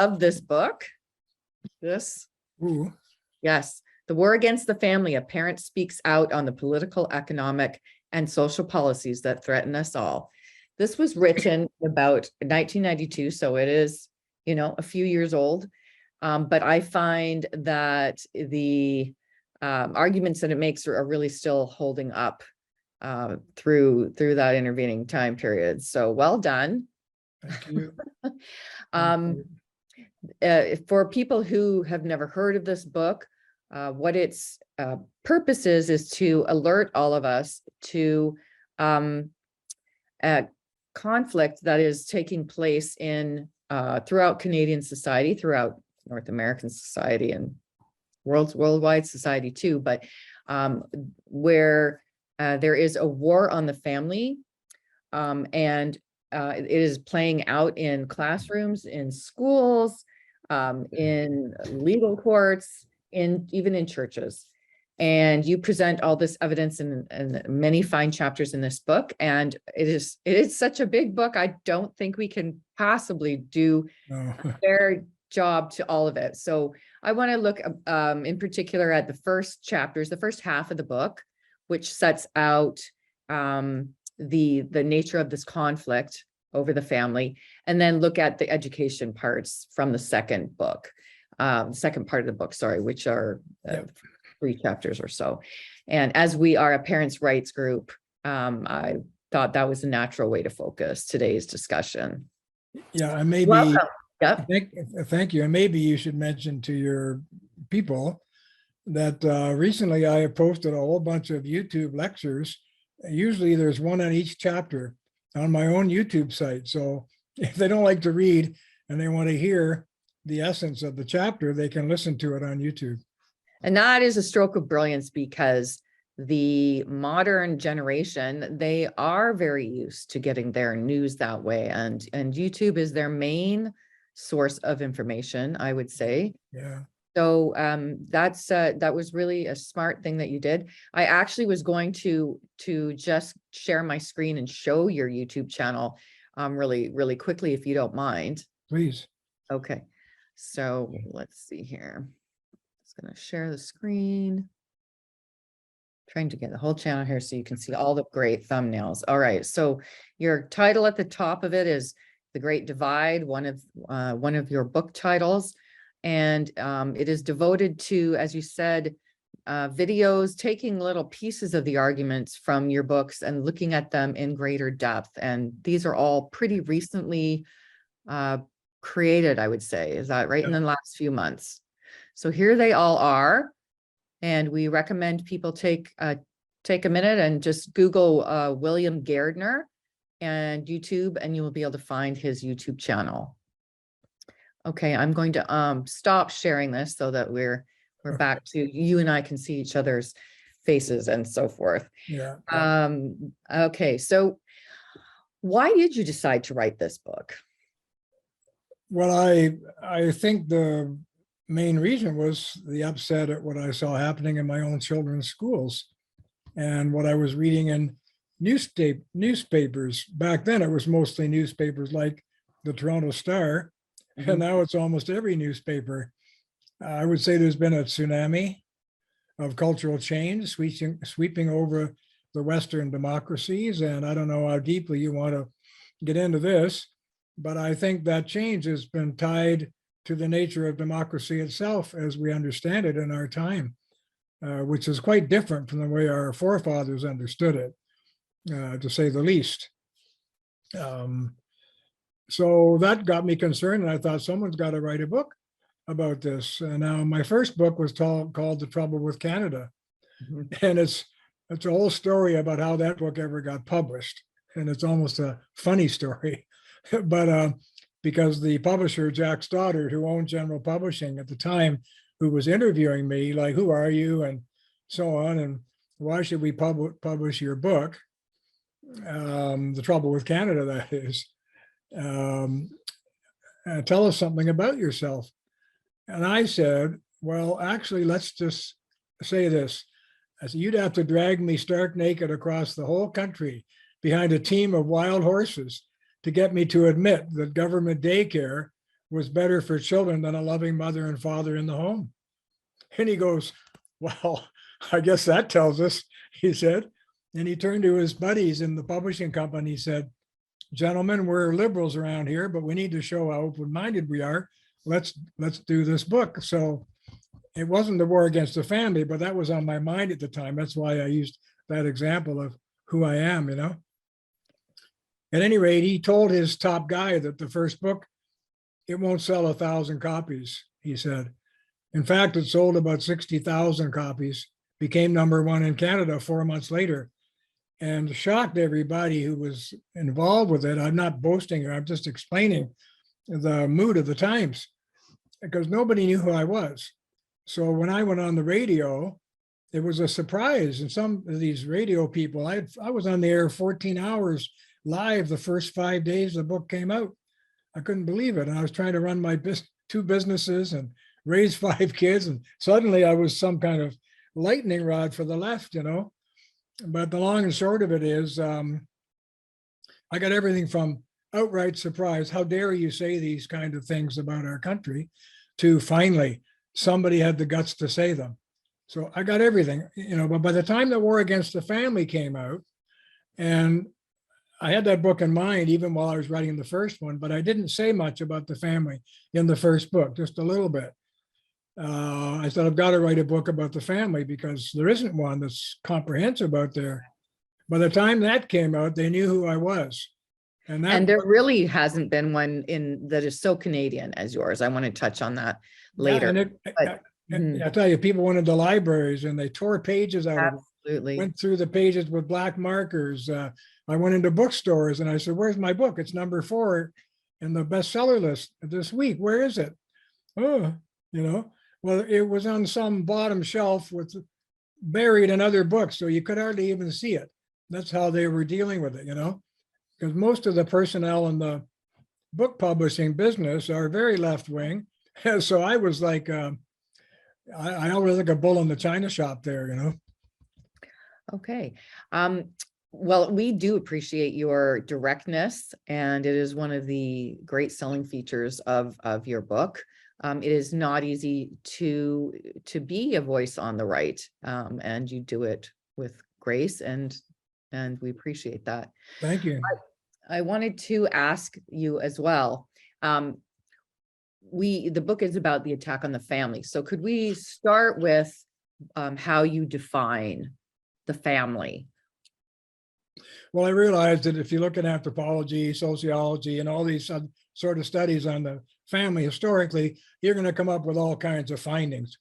love this book. This. Ooh. Yes. The War Against the Family. A parent speaks out on the political, economic, and social policies that threaten us all. This was written about 1992, so it is, a few years old. But I find that the arguments that it makes are really still holding up through that intervening time period. So well done. Thank you. For people who have never heard of this book, what its purpose is to alert all of us to a conflict that is taking place in throughout Canadian society, throughout North American society, and worldwide society too, but where there is a war on the family, and it is playing out in classrooms, in schools, in legal courts, even in churches. And you present all this evidence in many fine chapters in this book. And it is such a big book. I don't think we can possibly do a fair job to all of it. So I want to look in particular at the first chapters, the first half of the book, which sets out the nature of this conflict over the family, and then look at the education parts from the second part of the book, sorry, which are 3 chapters or so. And as we are a parents' rights group, I thought that was a natural way to focus today's discussion. Yeah, and maybe. Welcome. Yep. Thank you. And maybe you should mention to your people that recently I have posted a whole bunch of YouTube lectures. Usually there's one on each chapter on my own YouTube site. So if they don't like to read and they want to hear the essence of the chapter, they can listen to it on YouTube. And that is a stroke of brilliance, because the modern generation, they are very used to getting their news that way. And YouTube is their main source of information, I would say. Yeah. So that was really a smart thing that you did. I actually was going to just share my screen and show your YouTube channel really, really quickly, if you don't mind. Please. Okay. So let's see here. Just going to share the screen. Trying to get the whole channel here so you can see all the great thumbnails. All right. So your title at the top of it is The Great Divide, one of your book titles. And it is devoted to, as you said, videos, taking little pieces of the arguments from your books and looking at them in greater depth. And these are all pretty recently created, I would say. Is that right? Yeah. In the last few months. So here they all are. And we recommend people take a minute and just Google William Gairdner and YouTube, and you will be able to find his YouTube channel. Okay, I'm going to stop sharing this so that we're back to you and I can see each other's faces and so forth. Yeah. Okay, so why did you decide to write this book? Well, I think the main reason was the upset at what I saw happening in my own children's schools and what I was reading in newspapers. Back then, it was mostly newspapers like the Toronto Star. Mm-hmm. And now it's almost every newspaper. I would say there's been a tsunami of cultural change sweeping over the Western democracies. And I don't know how deeply you want to get into this, but I think that change has been tied to the nature of democracy itself as we understand it in our time, which is quite different from the way our forefathers understood it, to say the least. So that got me concerned, and I thought someone's got to write a book about this. And now my first book was called The Trouble with Canada. Mm-hmm. And it's a whole story about how that book ever got published. And it's almost a funny story, but because the publisher, Jack Stoddard, who owned General Publishing at the time, who was interviewing me, like, who are you? And so on. And why should we publish your book? The Trouble with Canada, that is. Tell us something about yourself. And I said, well, actually, let's just say this. I said, you'd have to drag me stark naked across the whole country behind a team of wild horses to get me to admit that government daycare was better for children than a loving mother and father in the home. And he goes, well, I guess that tells us, he said. And he turned to his buddies in the publishing company. He said, gentlemen, we're liberals around here, but we need to show how open-minded we are. Let's do this book. So it wasn't the war against the family, but that was on my mind at the time. That's why I used that example of who I am, you know. At any rate, he told his top guy that the first book, it won't sell 1,000 copies, he said. In fact, it sold about 60,000 copies, became #1 in Canada 4 months later, and shocked everybody who was involved with it. I'm not boasting here, I'm just explaining the mood of the times, because nobody knew who I was. So when I went on the radio, it was a surprise. And some of these radio people, I was on the air 14 hours live the first 5 days the book came out. I couldn't believe it. And I was trying to run my 2 businesses and raise 5 kids. And suddenly I was some kind of lightning rod for the left, you know. But the long and short of it is, I got everything from outright surprise, how dare you say these kind of things about our country, to finally somebody had the guts to say them. So I got everything, you know. But by the time the war against the family came out, and I had that book in mind even while I was writing the first one, but I didn't say much about the family in the first book, just a little bit. I said, I've got to write a book about the family because there isn't one that's comprehensive out there. By the time that came out, they knew who I was. And there really hasn't been one that is so Canadian as yours. I want to touch on that later. I tell you, people went into libraries and they tore pages out of it. Went through the pages with black markers. I went into bookstores and I said, where's my book? It's #4 in the bestseller list this week. Where is it? Oh, you know, well, it was on some bottom shelf with buried in other books, so you could hardly even see it. That's how they were dealing with it, you know, because most of the personnel in the book publishing business are very left-wing. So I was like, I always like a bull in the china shop there, you know. Okay. Well, we do appreciate your directness, and it is one of the great selling features of your book. It is not easy to be a voice on the right, and you do it with grace, and we appreciate that. Thank you. I wanted to ask you as well. The book is about the attack on the family. So could we start with how you define the family? Well, I realized that if you look at anthropology, sociology, and all these sort of studies on the family historically, you're going to come up with all kinds of findings.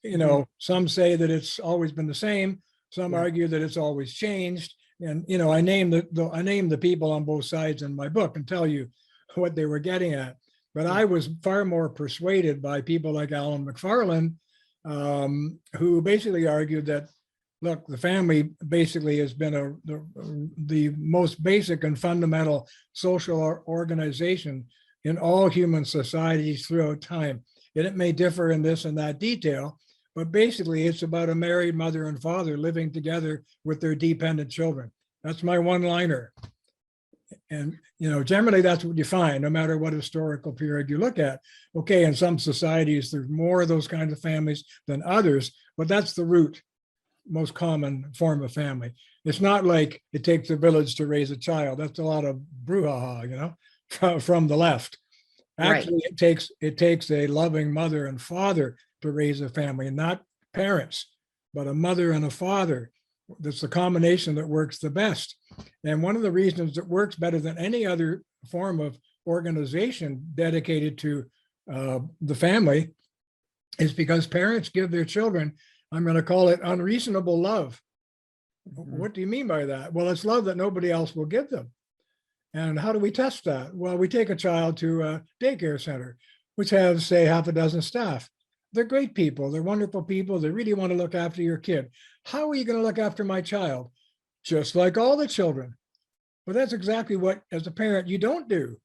You know, some say that it's always been the same. Some argue that it's always changed. And, you know, I name the people on both sides in my book and tell you what they were getting at. But I was far more persuaded by people like Alan McFarlane, who basically argued that, look, the family basically has been the most basic and fundamental social organization in all human societies throughout time. And it may differ in this and that detail, but basically it's about a married mother and father living together with their dependent children. That's my one-liner. And, you know, generally that's what you find, no matter what historical period you look at. Okay, in some societies, there's more of those kinds of families than others, but that's the root, most common form of family. It's not like it takes a village to raise a child. That's a lot of brouhaha, you know, from the left. Actually, it takes a loving mother and father to raise a family, and not parents, but a mother and a father. That's the combination that works the best. And one of the reasons it works better than any other form of organization dedicated to the family is because parents give their children, I'm going to call it unreasonable love. What do you mean by that? Well, it's love that nobody else will give them. And how do we test that? Well, we take a child to a daycare center, which has, say, half a dozen staff. They're great people. They're wonderful people. They really want to look after your kid. How are you going to look after my child? Just like all the children. Well, that's exactly what, as a parent, you don't do.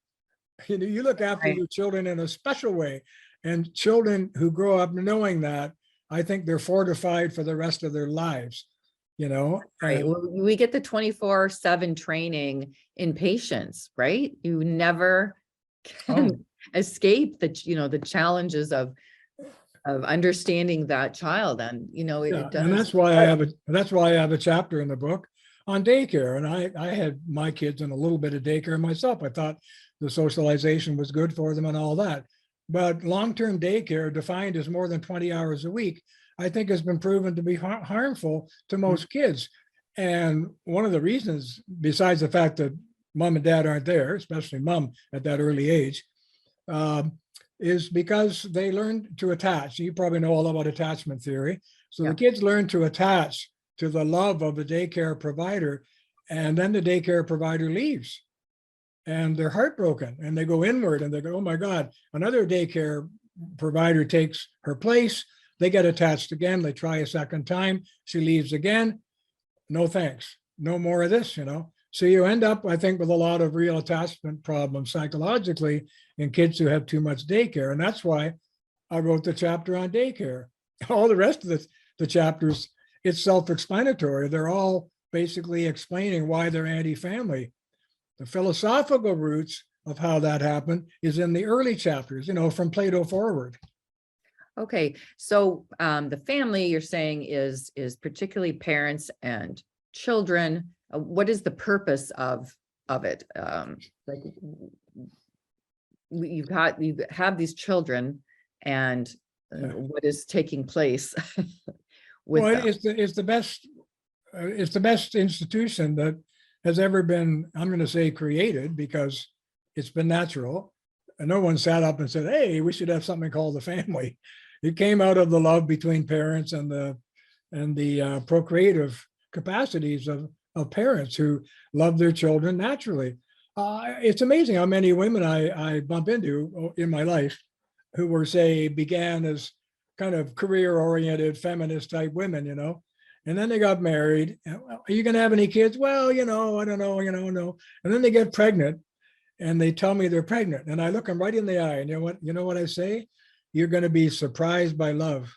You know, you look after your children in a special way. And children who grow up knowing that, I think they're fortified for the rest of their lives. You know, right. Well, we get the 24/7 training in patience, right? You never can escape the, the challenges of understanding that child. And, Yeah, it does. and that's why I have a chapter in the book on daycare. And I had my kids in a little bit of daycare myself. I thought the socialization was good for them and all that. But long-term daycare, defined as more than 20 hours a week, I think has been proven to be harmful to most kids. And one of the reasons, besides the fact that mom and dad aren't there, especially mom at that early age, is because they learn to attach. You probably know all about attachment theory. So Yeah. the kids learn to attach to the love of the daycare provider, and then the daycare provider leaves. And they're heartbroken, and they go inward, and they go, oh my God, another daycare provider takes her place. They get attached again. They try a second time. She leaves again. No thanks. No more of this, So you end up, I think, with a lot of real attachment problems psychologically in kids who have too much daycare. And that's why I wrote the chapter on daycare. All the rest of the chapters, it's self-explanatory. They're all basically explaining why they're anti-family. The philosophical roots of how that happened is in the early chapters, from Plato forward. Okay, so the family you're saying is particularly parents and children. What is the purpose of it? Like you have these children, and what is taking place with them? It's the best institution that has ever been, I'm going to say, created, because it's been natural. And no one sat up and said, hey, we should have something called the family. It came out of the love between parents and the procreative capacities of parents who love their children naturally. It's amazing how many women I bump into in my life who were, say, began as kind of career-oriented feminist type women, and then they got married. Are you going to have any kids? Well, I don't know, no. And then they get pregnant, and they tell me they're pregnant, and I look them right in the eye, and you know what I say? You're going to be surprised by love.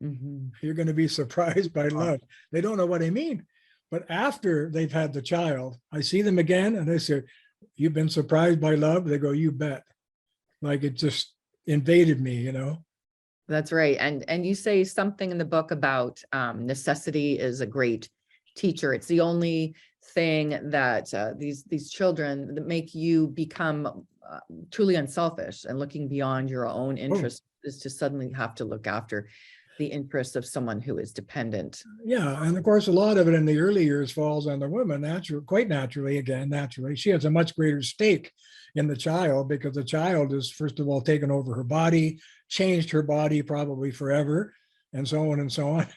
Mm-hmm. You're going to be surprised by love. They don't know what I mean. But after they've had the child, I see them again, and I say, you've been surprised by love? They go, you bet. Like it just invaded me, That's right. And you say something in the book about necessity is a great teacher. It's the only thing that these children that make you become truly unselfish, and looking beyond your own interests is to suddenly have to look after the interests of someone who is dependent. Yeah, and of course, a lot of it in the early years falls on the woman, quite naturally. She has a much greater stake in the child, because the child is, first of all, taken over her body, changed her body probably forever, and so on and so on.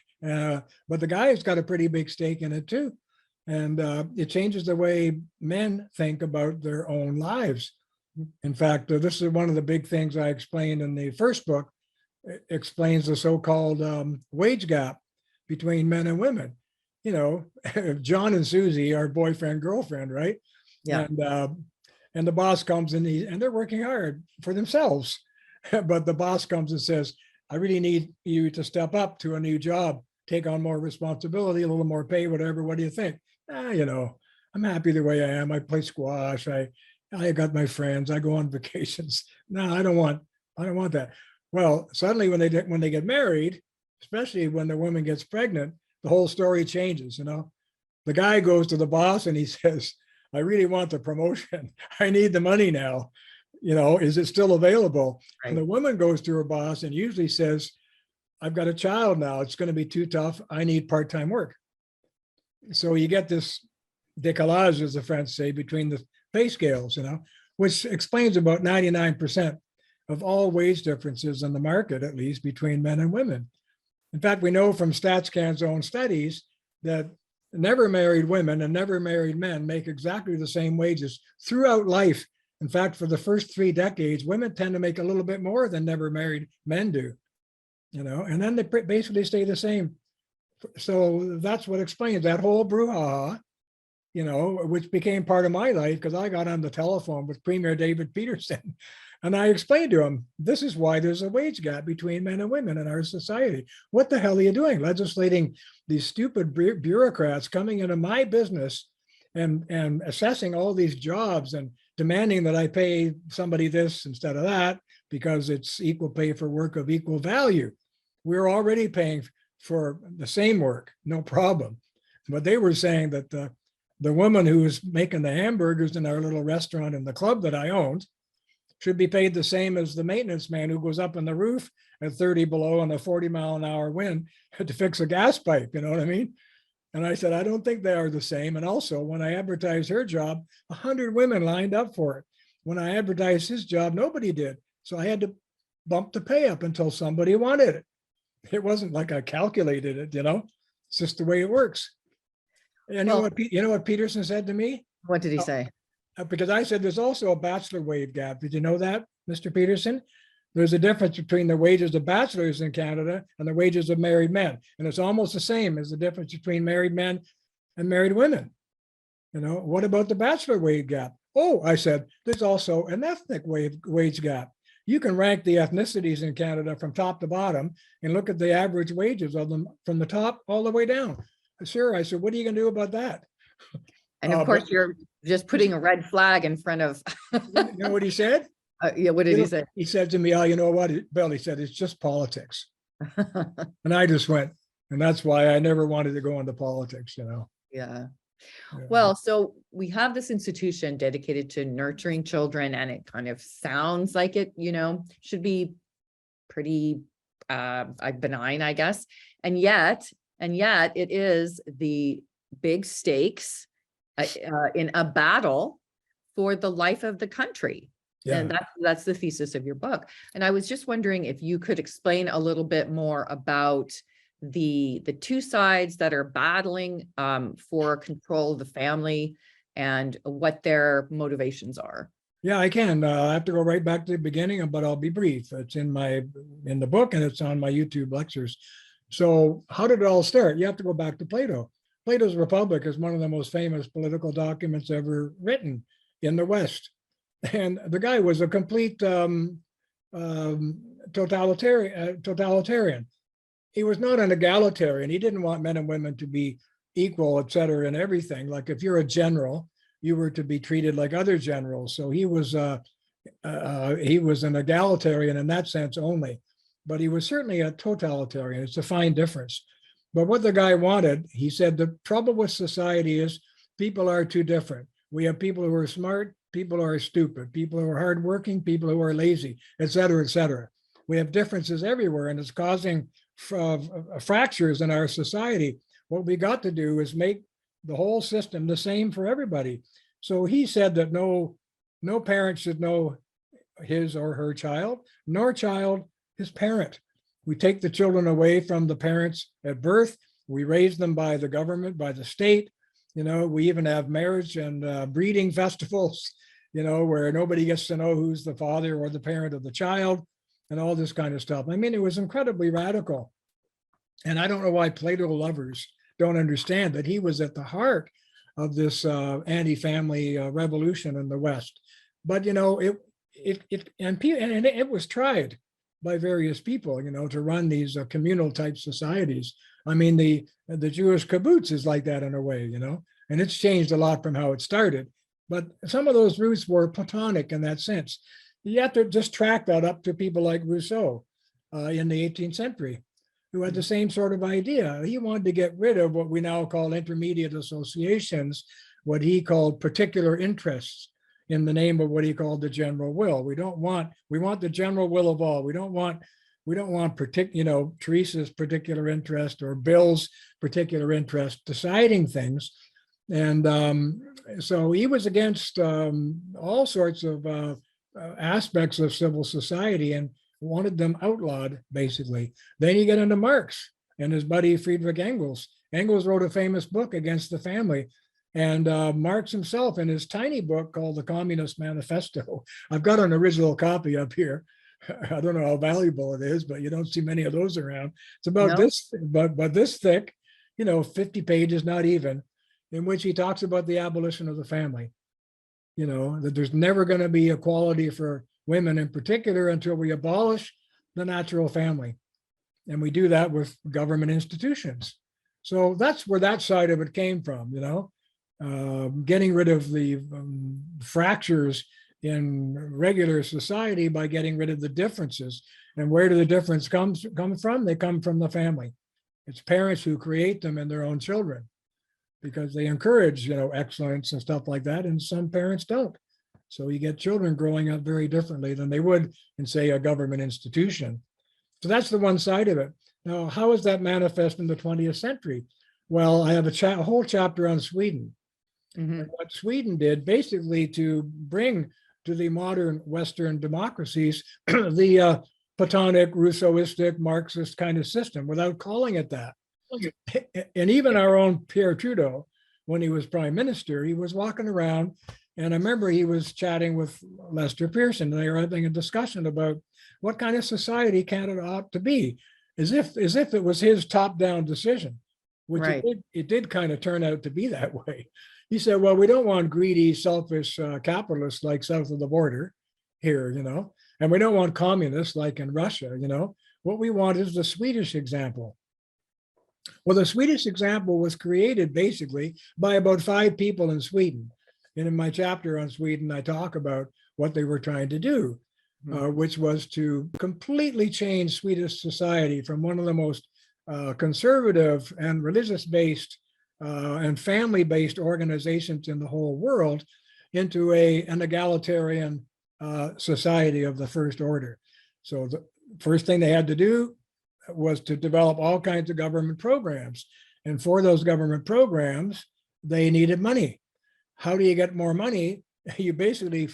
But the guy's got a pretty big stake in it too. And it changes the way men think about their own lives. In fact, this is one of the big things I explained in the first book. It explains the so-called wage gap between men and women. John and Susie are boyfriend, girlfriend, right? Yeah. And the boss comes in, and they're working hard for themselves. But the boss comes and says, I really need you to step up to a new job, take on more responsibility, a little more pay, whatever. What do you think? I'm happy the way I am. I play squash. I got my friends. I go on vacations. No, I don't want that. Well, suddenly when they get married, especially when the woman gets pregnant, the whole story changes. The guy goes to the boss and he says, I really want the promotion. I need the money now. Is it still available? Right. And the woman goes to her boss and usually says, I've got a child now. It's going to be too tough. I need part-time work. So you get this décalage, as the French say, between the pay scales, which explains about 99% of all wage differences in the market, at least between men and women. In fact, we know from StatsCan's own studies that never married women and never married men make exactly the same wages throughout life. In fact, for the first 3 decades, women tend to make a little bit more than never married men do, and then they basically stay the same. So that's what explains that whole brouhaha, which became part of my life, because I got on the telephone with Premier David Peterson. And I explained to him, this is why there's a wage gap between men and women in our society. What the hell are you doing? Legislating these stupid bureaucrats coming into my business and assessing all these jobs and demanding that I pay somebody this instead of that because it's equal pay for work of equal value. We're already paying for the same work, no problem. But they were saying that the woman who was making the hamburgers in our little restaurant in the club that I owned should be paid the same as the maintenance man who goes up on the roof at 30 below on a 40-mile-an-hour wind to fix a gas pipe. You know what I mean? And I said, I don't think they are the same. And also, when I advertised her job, 100 women lined up for it. When I advertised his job, nobody did. So I had to bump the pay up until somebody wanted it. It wasn't like I calculated it, you know, it's just the way it works. And Well, you know what Peterson said to me? what did he say? Because I said there's also a bachelor wage gap. Did you know that, Mr. Peterson? There's a difference between the wages of bachelors in Canada and the wages of married men. And it's almost the same as the difference between married men and married women. You know, what about the bachelor wage gap? Oh, I said, there's also an ethnic wage gap. You can rank the ethnicities in Canada from top to bottom and look at the average wages of them from the top all the way down. Sure, I said, what are you gonna do about that? And of course, you're just putting a red flag in front of. You know what he said? Yeah, what did he say? He said to me, oh, you know what, Bill, he said, it's just politics. And I just went, and that's why I never wanted to go into politics, you know. Yeah. Yeah. Well, so we have this institution dedicated to nurturing children, and it kind of sounds like it, you know, should be pretty benign, I guess. And yet it is the big stakes in a battle for the life of the country. Yeah. And that's the thesis of your book. And I was just wondering if you could explain a little bit more about the two sides that are battling for control of the family and what their motivations are. Yeah, I can. I have to go right back to the beginning, but I'll be brief. It's in the book, and it's on my YouTube lectures. So how did it all start? You have to go back to Plato. Plato's Republic is one of the most famous political documents ever written in the West. And the guy was a complete totalitarian. He was not an egalitarian. He didn't want men and women to be equal, et cetera, and everything. Like if you're a general, you were to be treated like other generals. So he was an egalitarian in that sense only, but he was certainly a totalitarian. It's a fine difference. But what the guy wanted, he said, the trouble with society is people are too different. We have people who are smart, people who are stupid, people who are hardworking, people who are lazy, et cetera, et cetera. We have differences everywhere, and it's causing fractures in our society. What we got to do is make the whole system the same for everybody. So he said that no parent should know his or her child, nor child his parent. We take the children away from the parents at birth. We raise them by the government, by the state. You know, we even have marriage and breeding festivals, you know, where nobody gets to know who's the father or the parent of the child and all this kind of stuff. I mean, it was incredibly radical. And I don't know why Plato lovers don't understand that he was at the heart of this anti-family revolution in the West. But, you know, it was tried by various people, you know, to run these communal type societies. I mean, the Jewish kibbutz is like that in a way, you know, and it's changed a lot from how it started. But some of those roots were Platonic in that sense. You have to just track that up to people like Rousseau in the 18th century, who had the same sort of idea. He wanted to get rid of what we now call intermediate associations, what he called particular interests, in the name of what he called the general will. We want the general will of all. We don't want Teresa's particular interest or Bill's particular interest deciding things. And so he was against all sorts of aspects of civil society and wanted them outlawed, basically. Then you get into Marx and his buddy Friedrich Engels. Engels wrote a famous book against the family. And Marx himself, in his tiny book called The Communist Manifesto, I've got an original copy up here. I don't know how valuable it is, but you don't see many of those around. It's about this, but this thick, 50 pages, not even, in which he talks about the abolition of the family. That there's never going to be equality for women in particular until we abolish the natural family. And we do that with government institutions. So that's where that side of it came from, getting rid of the fractures in regular society by getting rid of the differences. And where do the difference come from? They come from the family. It's parents who create them in their own children because they encourage, excellence and stuff like that. And some parents don't. So you get children growing up very differently than they would in, say, a government institution. So that's the one side of it. Now, how is that manifest in the 20th century? Well, I have a whole chapter on Sweden. And what Sweden did basically to bring to the modern Western democracies the Platonic, Rousseauistic, Marxist kind of system without calling it that. And even our own Pierre Trudeau, when he was prime minister, he was walking around, and I remember he was chatting with Lester Pearson, and they were having a discussion about what kind of society Canada ought to be, as if it was his top-down decision, which Right. it did kind of turn out to be that way. He said, well, we don't want greedy, selfish capitalists like south of the border here, and we don't want communists like in Russia, What we want is the Swedish example. Well, the Swedish example was created basically by about 5 people in Sweden. And in my chapter on Sweden, I talk about what they were trying to do, which was to completely change Swedish society from one of the most conservative and religious-based and family-based organizations in the whole world into an egalitarian society of the first order. So the first thing they had to do was to develop all kinds of government programs. And for those government programs, they needed money. How do you get more money? You basically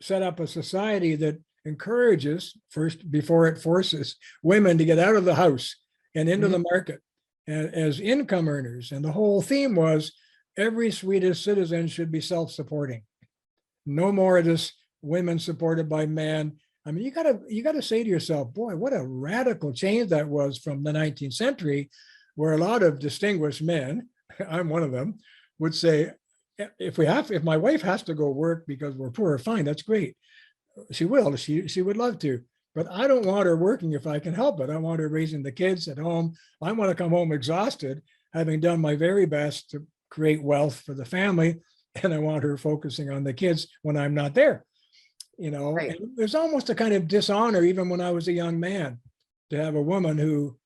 set up a society that encourages, first, before it forces women to get out of the house and into the market as income earners. And the whole theme was every Swedish citizen should be self-supporting. No more of this women supported by men. I mean, you gotta say to yourself, boy, what a radical change that was from the 19th century, where a lot of distinguished men, I'm one of them, would say, if my wife has to go work because we're poor, fine, that's great. She will, she would love to, but I don't want her working if I can help it. I want her raising the kids at home. I want to come home exhausted, having done my very best to create wealth for the family. And I want her focusing on the kids when I'm not there. Right. And there's almost a kind of dishonor, even when I was a young man, to have a woman who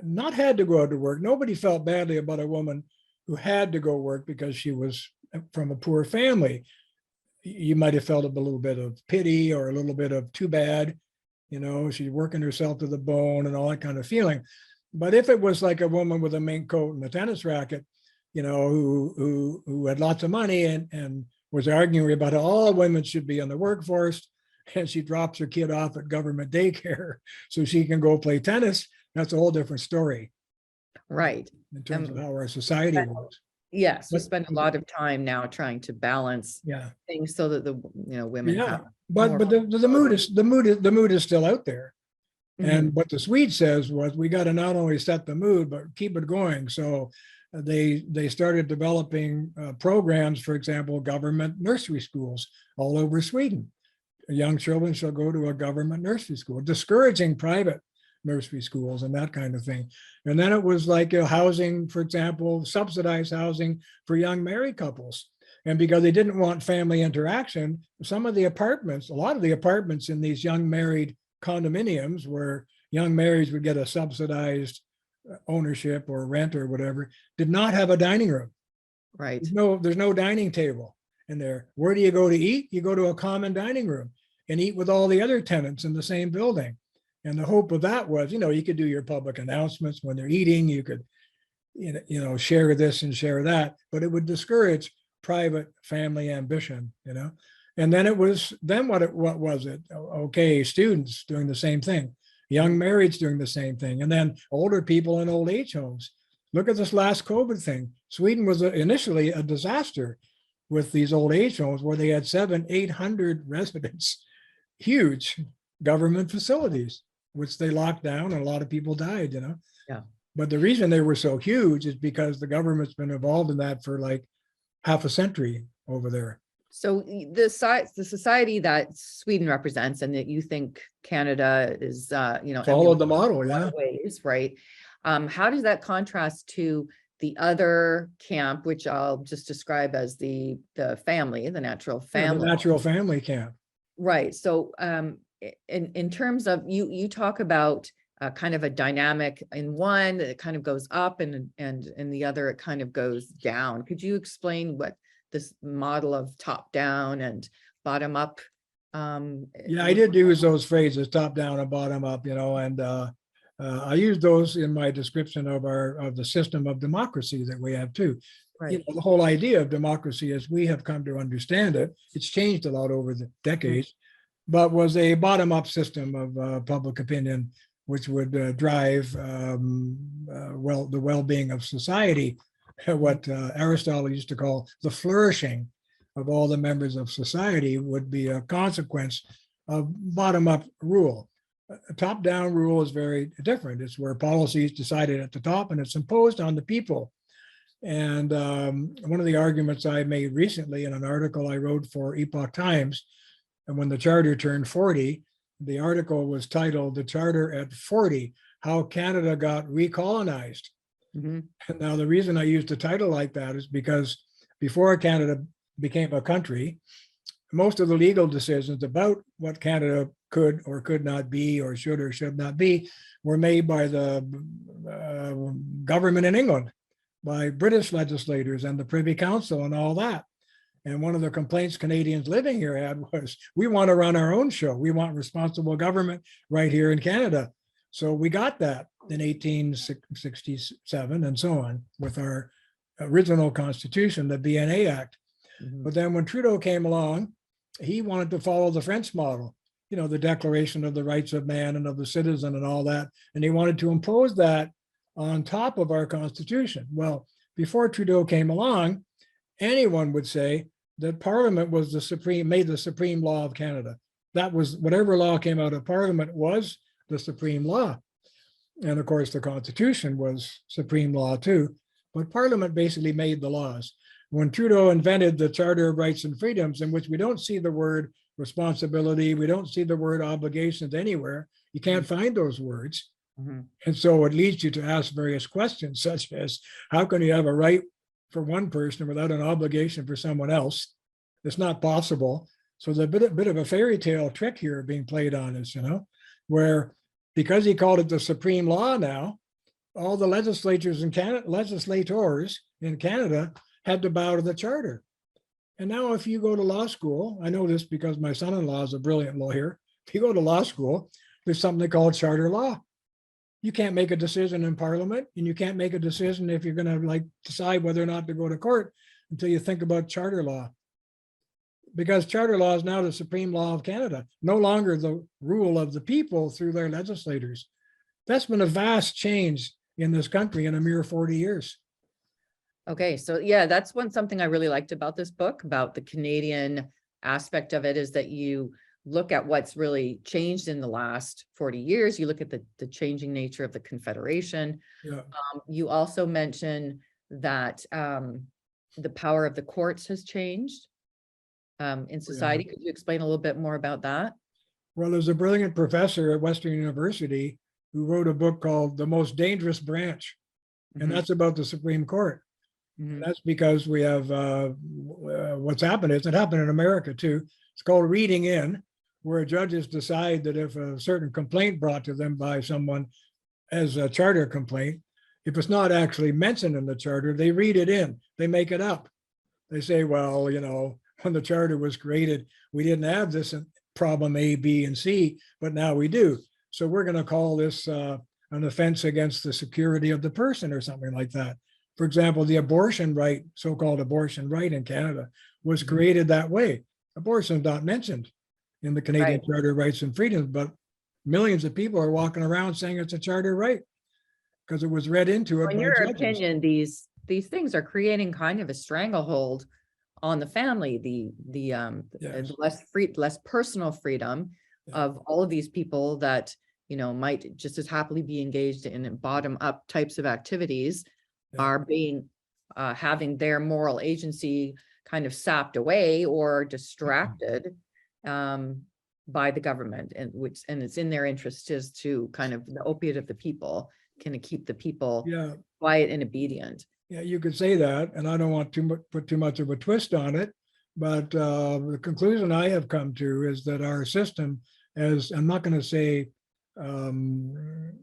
not had to go out to work. Nobody felt badly about a woman who had to go work because she was from a poor family. You might have felt a little bit of pity or a little bit of too bad, she's working herself to the bone and all that kind of feeling. But if it was like a woman with a mink coat and a tennis racket, who had lots of money and was arguing about how all women should be in the workforce, and she drops her kid off at government daycare so she can go play tennis, that's a whole different story. Right. In terms of how our society works. Yes, we spend a lot of time now trying to balance things so that the women have. But the mood is still out there. And what the Swede says was, we got to not only set the mood, but keep it going. So they started developing programs, for example, government nursery schools all over Sweden. Young children shall go to a government nursery school, discouraging private nursery schools and that kind of thing. And then it was like housing, for example, subsidized housing for young married couples. And because they didn't want family interaction, a lot of the apartments in these young married condominiums where young marrieds would get a subsidized ownership or rent or whatever, did not have a dining room. Right. There's no dining table in there. Where do you go to eat? You go to a common dining room and eat with all the other tenants in the same building. And the hope of that was, you could do your public announcements when they're eating, you could, share this and share that, but it would discourage private family ambition, And then what was it? Okay, students doing the same thing, young marrieds doing the same thing, and then older people in old age homes. Look at this last COVID thing. Sweden was initially a disaster with these old age homes where they had 700-800 residents, huge government facilities, which they locked down and a lot of people died, Yeah. But the reason they were so huge is because the government's been involved in that for like half a century over there. So the society that Sweden represents and that you think Canada is, followed the model, ways, right? How does that contrast to the other camp, which I'll just describe as the family, the natural Yeah, the family. natural family camp. Right. So in terms of you talk about kind of a dynamic in one that kind of goes up and in the other it kind of goes down. Could you explain what this model of top down and bottom up? Yeah, I did use those phrases, top down and bottom up, and I use those in my description of the system of democracy that we have too. Right. The whole idea of democracy as we have come to understand it, it's changed a lot over the decades, but was a bottom up system of public opinion, which would drive the well-being of society, what Aristotle used to call the flourishing of all the members of society would be a consequence of bottom-up rule. A top-down rule is very different. It's where policy is decided at the top and it's imposed on the people. And one of the arguments I made recently in an article I wrote for Epoch Times, and when the charter turned 40, the article was titled "The Charter at 40, How Canada Got Recolonized." Mm-hmm. And now the reason I used a title like that is because before Canada became a country, most of the legal decisions about what Canada could or could not be or should not be were made by the government in England, by British legislators and the Privy Council and all that. And one of the complaints Canadians living here had was, we want to run our own show. We want responsible government right here in Canada. So we got that in 1867 and so on with our original constitution, the BNA Act. Mm-hmm. But then when Trudeau came along, he wanted to follow the French model, the Declaration of the Rights of Man and of the Citizen and all that. And he wanted to impose that on top of our Constitution. Well, before Trudeau came along, anyone would say that Parliament was made the supreme law of Canada. That was whatever law came out of Parliament was the supreme law. And of course, the Constitution was supreme law too. But Parliament basically made the laws. When Trudeau invented the Charter of Rights and Freedoms, in which we don't see the word responsibility, we don't see the word obligations anywhere, you can't find those words. Mm-hmm. And so it leads you to ask various questions, such as, how can you have a right for one person without an obligation for someone else? It's not possible. So there's a bit of a fairy tale trick here being played on us, where because he called it the supreme law now, all the legislators in Canada had to bow to the charter. And now if you go to law school, I know this because my son-in-law is a brilliant lawyer. If you go to law school, there's something called charter law. You can't make a decision in Parliament, and you can't make a decision if you're going to decide whether or not to go to court until you think about charter law. Because charter law is now the supreme law of Canada, no longer the rule of the people through their legislators. That's been a vast change in this country in a mere 40 years. Okay, so yeah, that's something I really liked about this book, about the Canadian aspect of it, is that you look at what's really changed in the last 40 years. You look at the changing nature of the Confederation. Yeah. You also mention that the power of the courts has changed in society. Yeah. Could you explain a little bit more about that? Well, there's a brilliant professor at Western University who wrote a book called The Most Dangerous Branch, and that's about the Supreme Court. Mm-hmm. That's because we have what's happened is, it happened in America too. It's called reading in, where judges decide that if a certain complaint brought to them by someone as a charter complaint, if it's not actually mentioned in the charter, they read it in, they make it up. They say, well, when the charter was created, we didn't have this problem A, B, and C, but now we do. So we're going to call this an offense against the security of the person or something like that. For example, the abortion right, so-called abortion right in Canada, was created that way. Abortion is not mentioned in the Canadian Charter of Rights and Freedoms, but millions of people are walking around saying it's a charter right because it was read into it. In your opinion, these things are creating kind of a stranglehold on the family, Yes. less personal freedom of all of these people that might just as happily be engaged in bottom up types of activities, are being having their moral agency kind of sapped away or distracted by the government, and it's in their interest is to kind of the opiate of the people, kind of keep the people quiet and obedient. Yeah, you could say that, and I don't want to put too much of a twist on it, but the conclusion I have come to is that our system, as I'm not going to say um,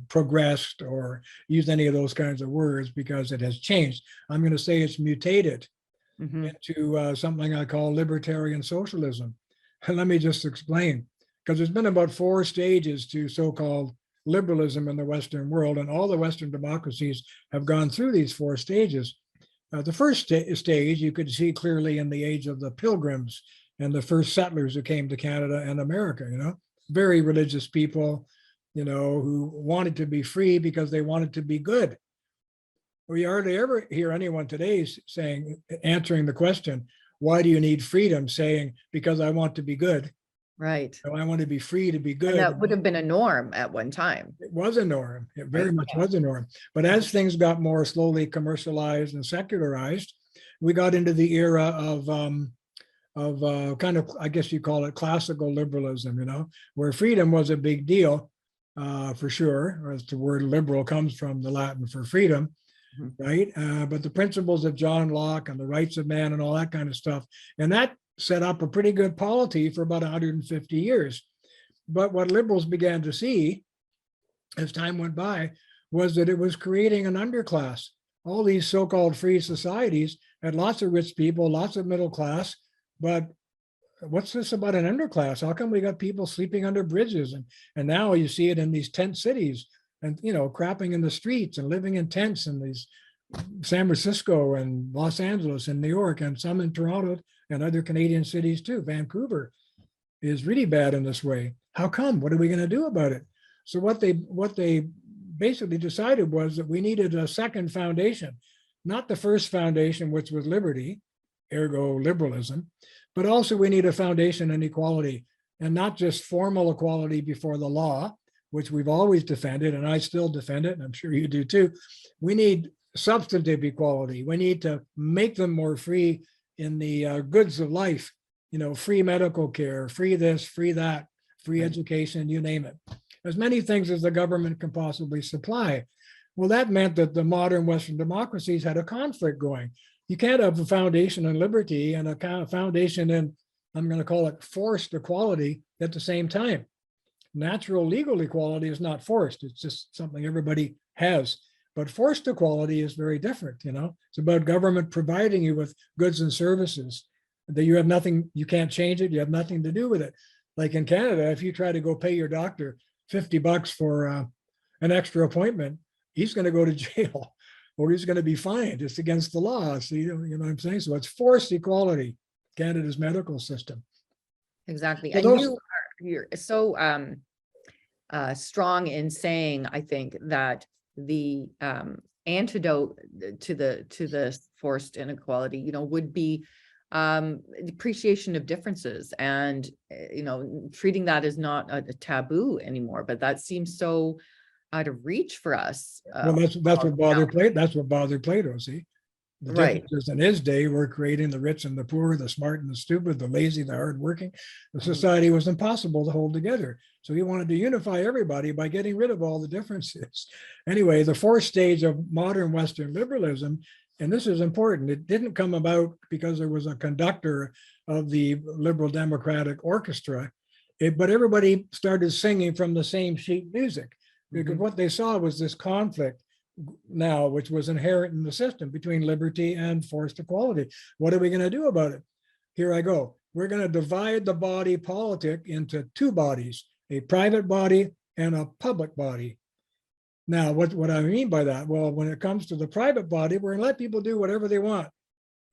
progressed or use any of those kinds of words because it has changed. I'm going to say it's mutated into something I call libertarian socialism. And let me just explain, because there's been about 4 stages to so-called liberalism in the Western world, and all the Western democracies have gone through these 4 stages. The first stage you could see clearly in the age of the Pilgrims and the first settlers who came to Canada and America, very religious people, who wanted to be free because they wanted to be good. We hardly ever hear anyone today answering the question, why do you need freedom? Saying, because I want to be good. Right. So I want to be free to be good. And that would have been a norm at one time. It was a norm. It very much was a norm. But as things got more slowly commercialized and secularized, we got into the era of kind of, I guess you call it classical liberalism, where freedom was a big deal, for sure, as the word liberal comes from the Latin for freedom, right? But the principles of John Locke and the rights of man and all that kind of stuff, and that set up a pretty good polity for about 150 years. But what liberals began to see as time went by was that it was creating an underclass. All these so-called free societies had lots of rich people, lots of middle class, but what's this about an underclass? How come we got people sleeping under bridges? And now you see it in these tent cities and, crapping in the streets and living in tents in these San Francisco and Los Angeles and New York and some in Toronto and other Canadian cities too. Vancouver is really bad in this way. How come? What are we going to do about it? So what they basically decided was that we needed a second foundation, not the first foundation, which was liberty, ergo liberalism, but also we need a foundation in equality, and not just formal equality before the law, which we've always defended, and I still defend it, and I'm sure you do too. We need substantive equality. We need to make them more free in the goods of life, free medical care, free this, free that, free education, you name it. As many things as the government can possibly supply. Well, that meant that the modern Western democracies had a conflict going. You can't have a foundation in liberty and a foundation in, I'm going to call it forced equality at the same time. Natural legal equality is not forced. It's just something everybody has. But forced equality is very different, It's about government providing you with goods and services that you have nothing, you can't change it, you have nothing to do with it. Like in Canada, if you try to go pay your doctor $50 for an extra appointment, he's going to go to jail or he's going to be fined. It's against the law. So you know what I'm saying? So it's forced equality, Canada's medical system. Exactly. So And you're so strong in saying, I think, that the antidote to the forced inequality, would be appreciation of differences and, treating that as not a taboo anymore. But that seems so out of reach for us. Well, that's what bothered Plato. That's what bothered Plato. See, the differences in his day were creating the rich and the poor, the smart and the stupid, the lazy, the hardworking. The society was impossible to hold together. So he wanted to unify everybody by getting rid of all the differences. Anyway, the 4th stage of modern Western liberalism, and this is important, it didn't come about because there was a conductor of the liberal democratic orchestra, but everybody started singing from the same sheet music, because what they saw was this conflict now, which was inherent in the system between liberty and forced equality. What are we going to do about it? Here I go. We're going to divide the body politic into 2 bodies, a private body and a public body. Now, what I mean by that? Well, when it comes to the private body, we're going to let people do whatever they want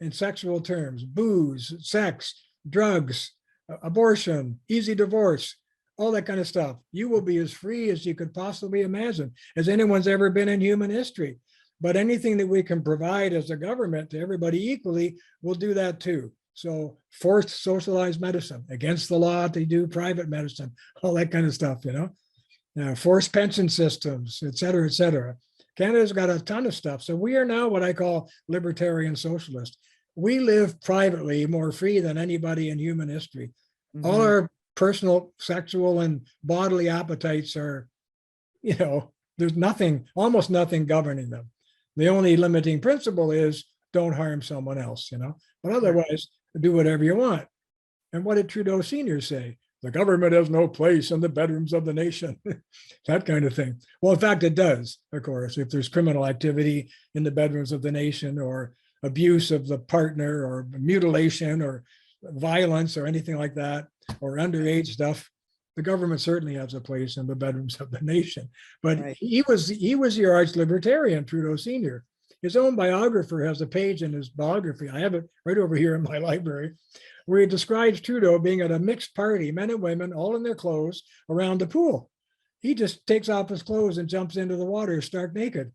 in sexual terms, booze, sex, drugs, abortion, easy divorce, all that kind of stuff. You will be as free as you could possibly imagine, as anyone's ever been in human history. But anything that we can provide as a government to everybody equally, we'll do that too. So forced socialized medicine, against the law to do private medicine, all that kind of stuff, forced pension systems, et cetera, et cetera. Canada's got a ton of stuff. So we are now what I call libertarian socialist. We live privately more free than anybody in human history. All our personal, sexual, and bodily appetites are, there's nothing, almost nothing governing them. The only limiting principle is don't harm someone else, but otherwise do whatever you want. And what did Trudeau Sr. say? The government has no place in the bedrooms of the nation, that kind of thing. Well, in fact, it does, of course, if there's criminal activity in the bedrooms of the nation, or abuse of the partner, or mutilation, or violence, or anything like that, or underage stuff, the government certainly has a place in the bedrooms of the nation. But Right. he was your arch libertarian, Trudeau Sr. His own biographer has a page in his biography. I have it right over here in my library, where he describes Trudeau being at a mixed party, men and women, all in their clothes, around the pool. He just takes off his clothes and jumps into the water stark naked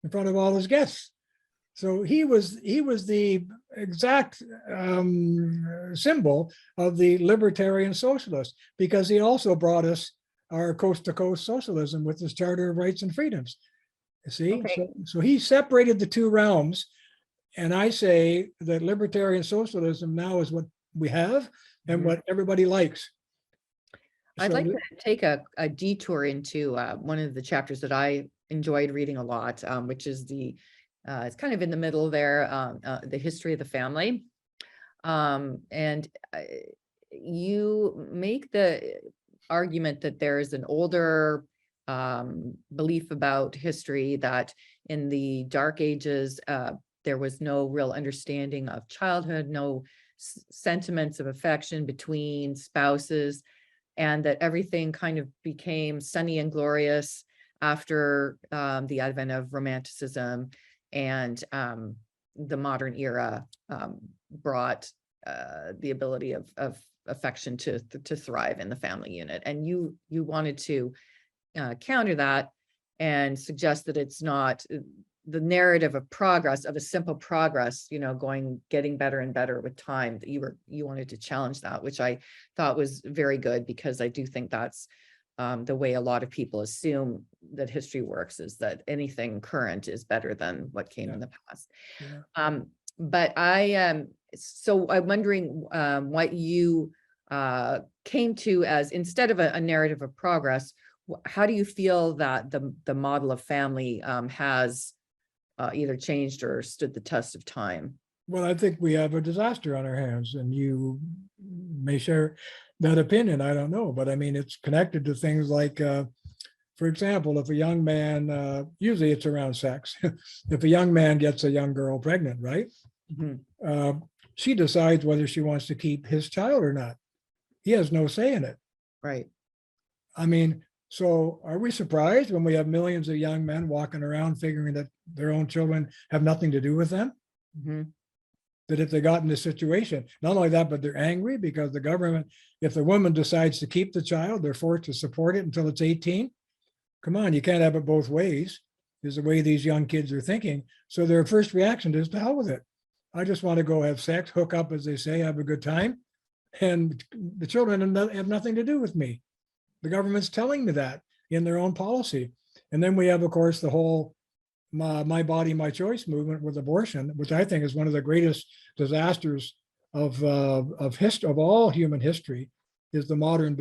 in front of all his guests. So he was the exact symbol of the libertarian socialist, because he also brought us our coast to coast socialism with his Charter of Rights and Freedoms. You see, Okay. so he separated the two realms. And I say that libertarian socialism now is what we have and Mhm. what everybody likes. I'd So like to take a detour into one of the chapters that I enjoyed reading a lot, which is it's kind of in the middle there, the history of the family. And you make the argument that there is an older belief about history, that in the Dark Ages, there was no real understanding of childhood, no sentiments of affection between spouses, and that everything kind of became sunny and glorious after the advent of Romanticism, and the modern era brought the ability of affection to thrive in the family unit. And you wanted to counter that and suggest that it's not the narrative of progress, of a simple progress, getting better and better with time, that you wanted to challenge that, which I thought was very good, because I do think that's the way a lot of people assume that history works, is that anything current is better than what came in the past. Yeah. But so I'm wondering what you came to as, instead of a narrative of progress, how do you feel that the model of family has either changed or stood the test of time? Well, I think we have a disaster on our hands, and you may share that opinion. I don't know, but I mean, it's connected to things like, for example, if a young man, usually it's around sex, if a young man gets a young girl pregnant, right? Mhm. She decides whether she wants to keep his child or not. He has no say in it. Right. I mean, so are we surprised when we have millions of young men walking around figuring that their own children have nothing to do with them? Mhm. That if they got in this situation, not only that, but they're angry because the government, if the woman decides to keep the child, they're forced to support it until it's 18. Come on, you can't have it both ways, is the way these young kids are thinking. So their first reaction is to hell with it. I just want to go have sex, hook up, as they say, have a good time. And the children have nothing to do with me. The government's telling me that in their own policy. And then we have, of course, the whole my body, my choice movement with abortion, which I think is one of the greatest disasters of all human history, is the modern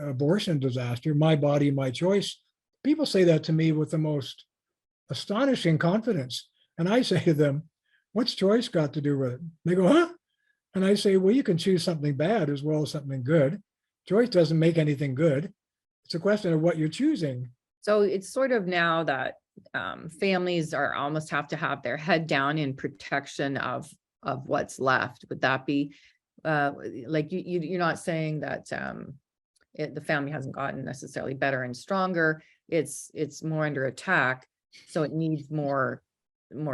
abortion disaster. My body, my choice. People say that to me with the most astonishing confidence, and I say to them, "What's choice got to do with it?" They go, "Huh?" And I say, "Well, you can choose something bad as well as something good. Choice doesn't make anything good. It's a question of what you're choosing." So it's sort of now that families are almost have to have their head down in protection of what's left. Would that be like you're not saying that the family hasn't gotten necessarily better and stronger. It's more under attack, so it needs more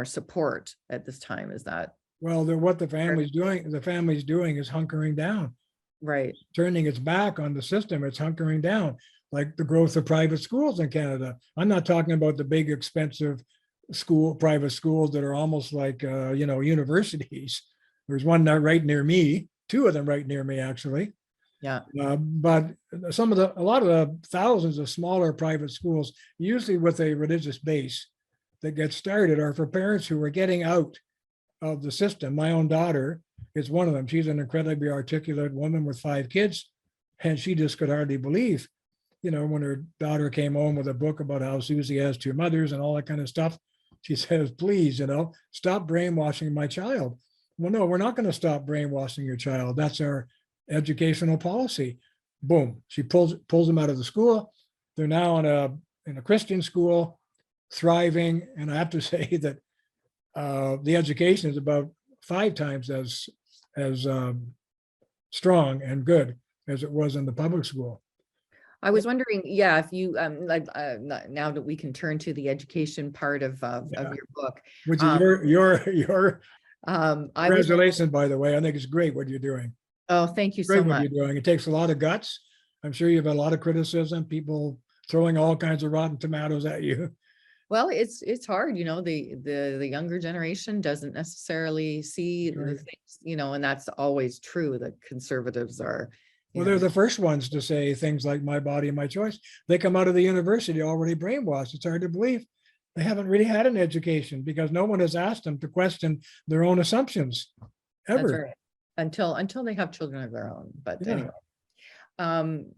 support at this time. Is that Well, what the family's doing is hunkering down, right? turning its back on the system. It's hunkering down, like the growth of private schools in Canada. I'm not talking about the big, expensive private schools that are almost like, universities. There's one right near me, two of them right near me, actually. Yeah. But a lot of the thousands of smaller private schools, usually with a religious base, that get started are for parents who are getting out of the system. My own daughter is one of them. She's an incredibly articulate woman with 5 kids, and she just could hardly believe, when her daughter came home with a book about how Susie has 2 mothers and all that kind of stuff. she says, please, stop brainwashing my child. Well, no, we're not going to stop brainwashing your child. That's our educational policy. Boom. She pulls them out of the school. They're now in a Christian school, thriving. And I have to say that the education is about 5 times as strong and good as it was in the public school. I was wondering, yeah, if you now that we can turn to the education part of your book, Which is your I was, congratulations, by the way. I think it's great what you're doing. oh, thank you so Great what much. you're doing. It takes a lot of guts. I'm sure you've had a lot of criticism, people throwing all kinds of rotten tomatoes at you. Well, it's hard, the younger generation doesn't necessarily see the Right. things, and that's always true. The conservatives are, Well, they're the first ones to say things like my body, my choice. They come out of the university already brainwashed. It's hard to believe. They haven't really had an education because no one has asked them to question their own assumptions that's ever. right. Until they have children of their own. But Yeah. anyway.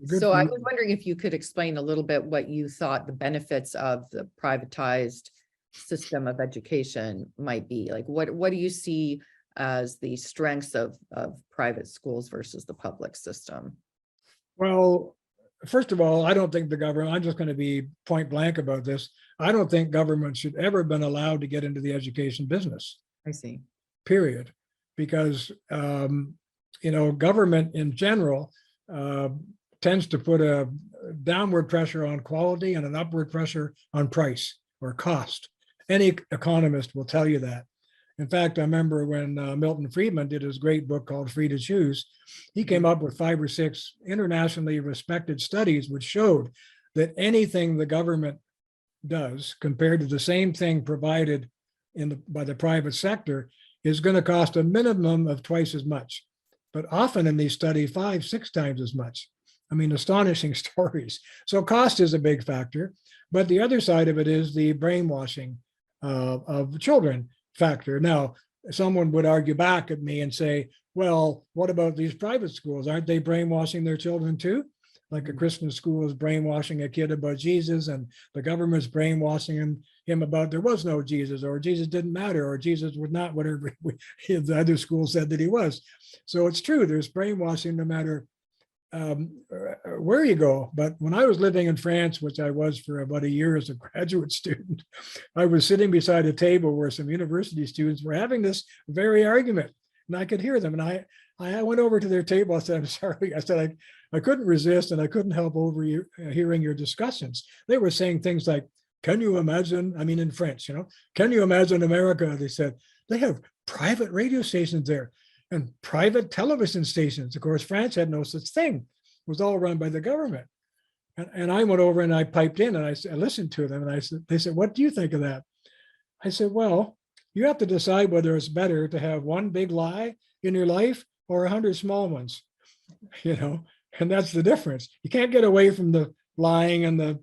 Good So for I you. was wondering if you could explain a little bit what you thought the benefits of the privatized system of education might be. Like, what do you see as the strengths of private schools versus the public system? Well, first of all, I don't think the government, I'm just going to be point blank about this. I don't think government should ever have been allowed to get into the education business, I see. period. Because, government in general tends to put a downward pressure on quality and an upward pressure on price or cost. Any economist will tell you that. In fact, I remember when Milton Friedman did his great book called Free to Choose, he came up with 5 or 6 internationally respected studies which showed that anything the government does compared to the same thing provided by the private sector is going to cost a minimum of twice as much, but often in these studies 5, 6 times as much. I mean, astonishing stories. So cost is a big factor, but the other side of it is the brainwashing of children factor. Now, someone would argue back at me and say, well, what about these private schools? Aren't they brainwashing their children too? Like a Christian school is brainwashing a kid about Jesus, and the government's brainwashing him about there was no Jesus, or Jesus didn't matter, or Jesus was not whatever the other school said that he was. So it's true, there's brainwashing no matter where you go. But when I was living in France, which I was for about a year as a graduate student, I was sitting beside a table where some university students were having this very argument, and I could hear them. And I went over to their table. I said, I'm sorry. I said, I couldn't resist, and I couldn't help hearing your discussions. They were saying things like, can you imagine, I mean, in French, can you imagine America? They said, they have private radio stations there and private television stations. Of course, France had no such thing. It was all run by the government. And I went over and I piped in and I listened to them. And they said, what do you think of that? I said, well, you have to decide whether it's better to have one big lie in your life or 100 small ones, and that's the difference. You can't get away from the lying and the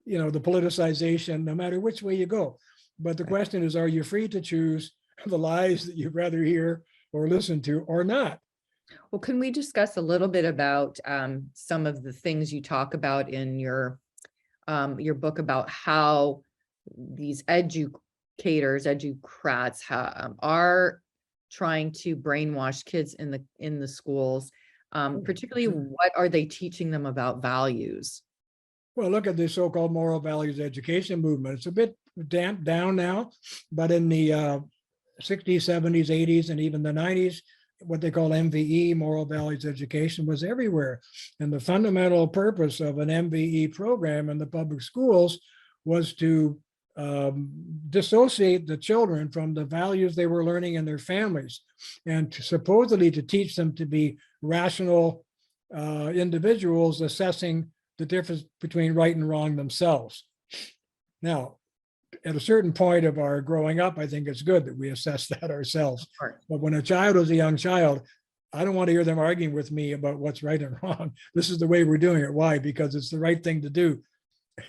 politicization, no matter which way you go. But the question is, are you free to choose the lies that you'd rather hear or listen to or not? Well, can we discuss a little bit about some of the things you talk about in your book about how these educrats are trying to brainwash kids in the schools, particularly what are they teaching them about values? Well, look at the so-called moral values education movement. It's a bit damped down now, but in the 60s, 70s, 80s, and even the 90s, what they call MVE, moral values education, was everywhere. And the fundamental purpose of an MVE program in the public schools was to dissociate the children from the values they were learning in their families, and supposedly to teach them to be rational individuals assessing the difference between right and wrong themselves. Now, at a certain point of our growing up, I think it's good that we assess that ourselves. Sure. But when a child is a young child, I don't want to hear them arguing with me about what's right and wrong. This is the way we're doing it. Why? Because it's the right thing to do.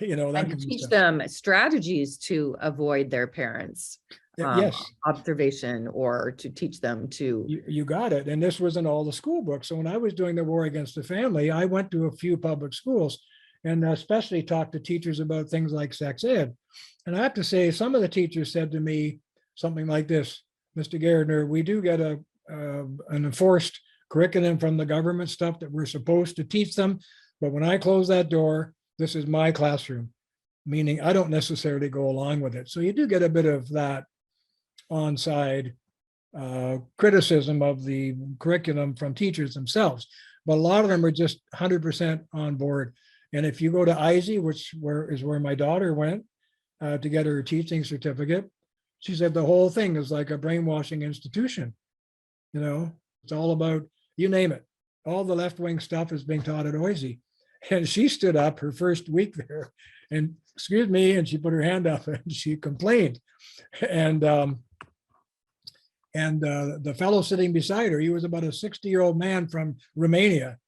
That And to kind of teach stuff. them strategies to avoid their parents' Yes, observation, or to teach them to. you got it. And this was in all the school books. So when I was doing the war against the family, I went to a few public schools, and especially talk to teachers about things like sex ed. And I have to say, some of the teachers said to me something like this: Mr. Gairdner, we do get an enforced curriculum from the government, stuff that we're supposed to teach them. But when I close that door, this is my classroom, meaning I don't necessarily go along with it. So you do get a bit of that onside criticism of the curriculum from teachers themselves. But a lot of them are just 100% on board. And if you go to ISE, which is where my daughter went to get her teaching certificate, she said the whole thing is like a brainwashing institution. You know, it's all about, you name it. All the left-wing stuff is being taught at ISE. And she stood up her first week there and, excuse me, and she put her hand up and she complained. And the fellow sitting beside her, he was about a 60-year-old man from Romania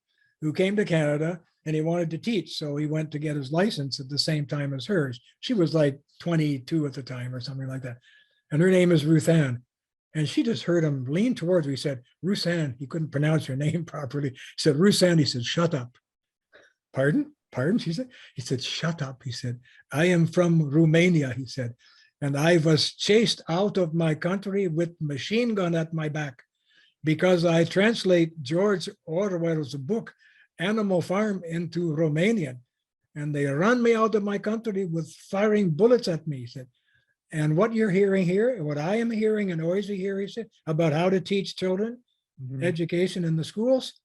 who came to Canada, and he wanted to teach. So he went to get his license at the same time as hers. She was like 22 at the time or something like that. And her name is Ruth Ann. And she just heard him lean towards her. He said, Ruth Ann. He couldn't pronounce her name properly. He said, Ruth Ann. He said, shut up. Pardon? Pardon? She said, he said, shut up. He said, I am from Romania, he said. And I was chased out of my country with machine gun at my back because I translate George Orwell's book, Animal Farm, into Romanian. And they run me out of my country with firing bullets at me, he said. And what you're hearing here, what I am hearing and always hear, he said, about how to teach children, education in the schools,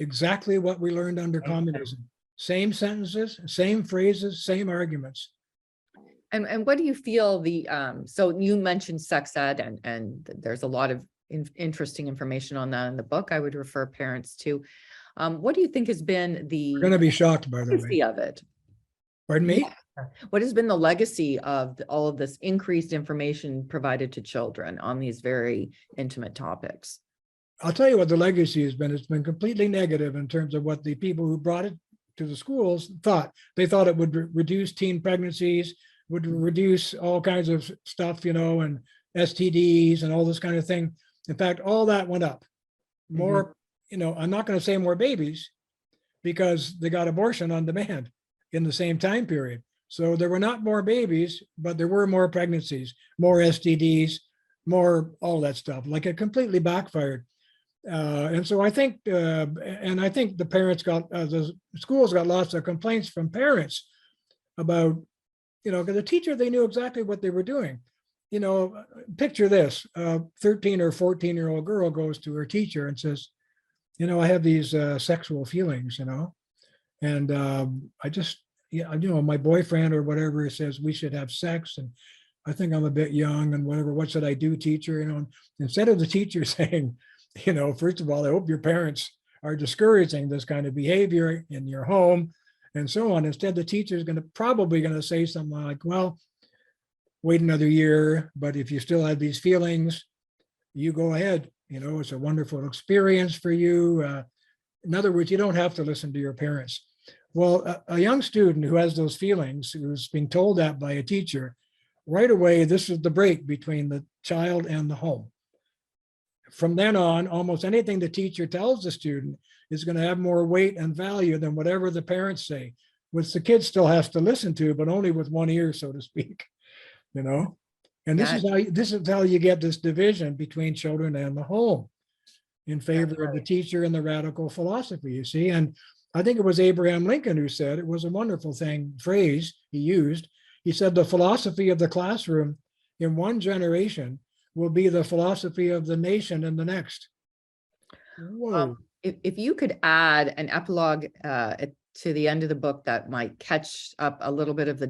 exactly what we learned under communism. Same sentences, same phrases, same arguments. And what do you feel so you mentioned sex ed, and there's a lot of interesting information on that in the book. I would refer parents to. What do you think has been the We're going to be shocked, by the legacy way. of it? Pardon me? Yeah. What has been the legacy of all of this increased information provided to children on these very intimate topics? I'll tell you what the legacy has been. It's been completely negative in terms of what the people who brought it to the schools thought. They thought it would reduce teen pregnancies, would reduce all kinds of stuff, you know, and STDs and all this kind of thing. In fact, all that went up. More, you know, I'm not going to say more babies because they got abortion on demand in the same time period. So there were not more babies, but there were more pregnancies, more STDs, more all that stuff. Like it completely backfired. And so I think, and I think the parents the schools got lots of complaints from parents about, you know, because the teacher, they knew exactly what they were doing. You know, picture this, 13 or 14-year-old girl goes to her teacher and says, you know, I have these sexual feelings, you know, and I just, yeah, you know, my boyfriend or whatever says we should have sex, and I think I'm a bit young and whatever, what should I do, teacher? You know, instead of the teacher saying, you know, first of all, I hope your parents are discouraging this kind of behavior in your home and so on. Instead, the teacher is probably going to say something like, well, wait another year, but if you still have these feelings, you go ahead. You know, it's a wonderful experience for you. In other words, you don't have to listen to your parents. Well, a young student who has those feelings, who's being told that by a teacher, right away, this is the break between the child and the home. From then on, almost anything the teacher tells the student is going to have more weight and value than whatever the parents say, which the kid still has to listen to, but only with one ear, so to speak, you know? And this is how you get this division between children and the home in favor of the teacher and the radical philosophy, you see? And I think it was Abraham Lincoln who said, it was a wonderful phrase he used. He said, the philosophy of the classroom in one generation will be the philosophy of the nation in the next. Whoa. If you could add an epilogue to the end of the book that might catch up a little bit of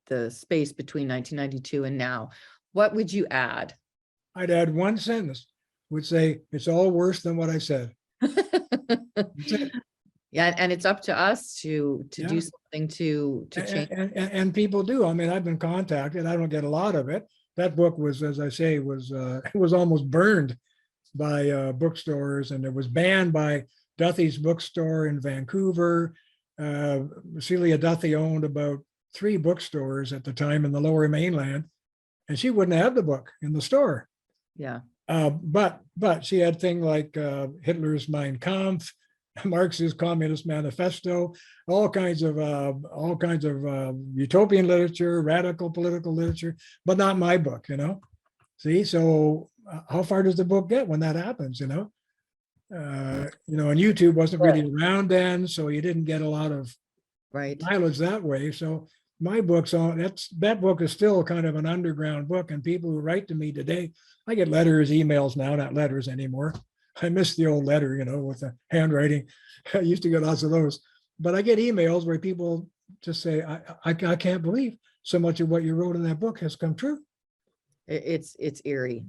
the space between 1992 and now, what would you add? I'd add one sentence, would say, it's all worse than what I said. Yeah, and it's up to us to do something to change. And people do. I mean, I've been contacted. I don't get a lot of it. That book was, as I say, it was almost burned by bookstores, and it was banned by Duthie's bookstore in Vancouver. Celia Duthie owned about 3 bookstores at the time in the Lower Mainland, and she wouldn't have the book in the store. Yeah. But she had things like Hitler's Mein Kampf, Marxist Communist Manifesto, all kinds of utopian literature, radical political literature, but not my book, you know. See, so how far does the book get when that happens, you know? And YouTube wasn't really around then, so you didn't get a lot of Right. mileage that way. So my book's on, that book is still kind of an underground book, and people who write to me today, I get letters, emails now, not letters anymore. I miss the old letter, you know, with the handwriting. I used to get lots of those, but I get emails where people just say, I can't believe so much of what you wrote in that book has come true. It's eerie.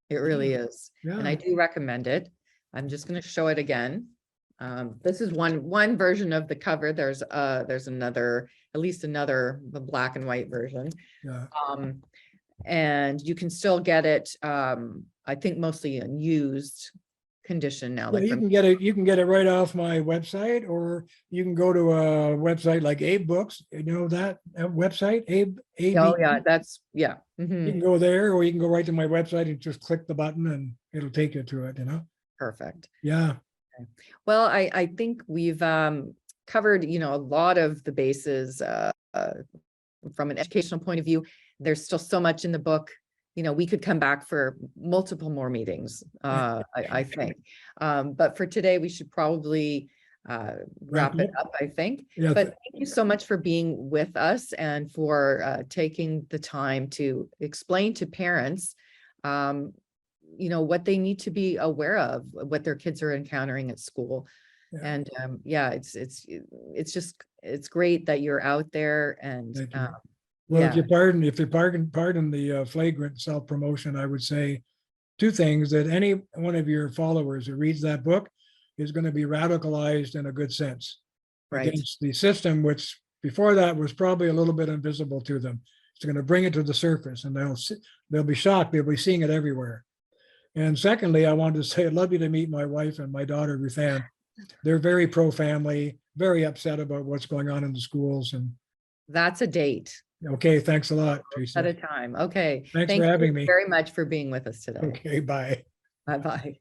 It really is. Yeah. And I do recommend it. I'm just going to show it again. This is one version of the cover. There's another, at least another, the black and white version. Yeah. And you can still get it, I think mostly in used condition now. Yeah, Like you can get it right off my website, or you can go to a website like Abe Books, you know, that website, Abe. oh yeah, that's, yeah. You Mhm. can go there, or you can go right to my website and just click the button and it'll take you to it, you know? Perfect. Yeah. Well, I think we've covered, a lot of the bases from an educational point of view. There's still so much in the book. We could come back for multiple more meetings, I think. But for today, we should probably wrap it up, I think. Yeah. But thank you so much for being with us and for taking the time to explain to parents what they need to be aware of, what their kids are encountering at school. Yeah. And it's great that you're out there. And Thank you. Well, yeah. if you pardon the flagrant self-promotion, I would say two things: that any one of your followers who reads that book is going to be radicalized in a good sense Right. against the system, which before that was probably a little bit invisible to them. It's going to bring it to the surface, and they'll be shocked. They'll be seeing it everywhere. And secondly, I wanted to say I'd love you to meet my wife and my daughter, Ruth Ann. They're very pro-family, very upset about what's going on in the schools. And That's a date okay, thanks a lot, at Teresa. a time. Okay. Thanks Thank for having you me. very much for being with us today. Okay, bye. Bye-bye.